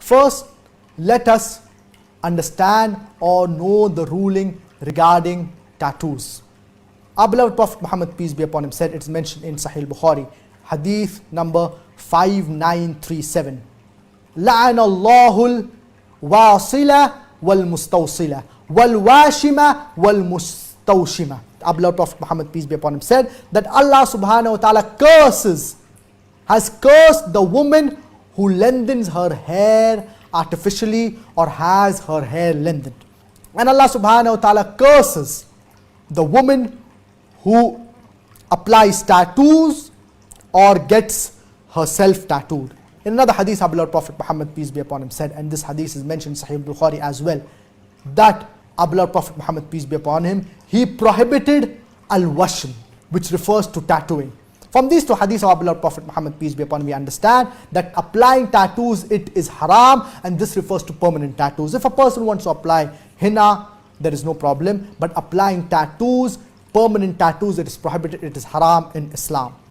First, let us understand or know the ruling regarding tattoos. Our beloved Prophet Muhammad, peace be upon him, said, it's mentioned in Sahih Bukhari, hadith number 5937. لعن الله الواصلة والمستوصلة والواشمة والمستوشمة. Our beloved Prophet Muhammad, peace be upon him, said that Allah subhanahu wa ta'ala has cursed the woman who lengthens her hair artificially or has her hair lengthened. And Allah subhanahu wa ta'ala curses the woman who applies tattoos or gets herself tattooed. In another hadith, our beloved Prophet Muhammad, peace be upon him, said, and this hadith is mentioned in Sahih Bukhari as well, that our beloved Prophet Muhammad, peace be upon him, he prohibited al-washm, which refers to tattooing. From these two hadiths of our beloved Prophet Muhammad, peace be upon him, we understand that applying tattoos, it is haram, and this refers to permanent tattoos. If a person wants to apply henna, there is no problem, but applying tattoos, permanent tattoos, it is prohibited, it is haram in Islam.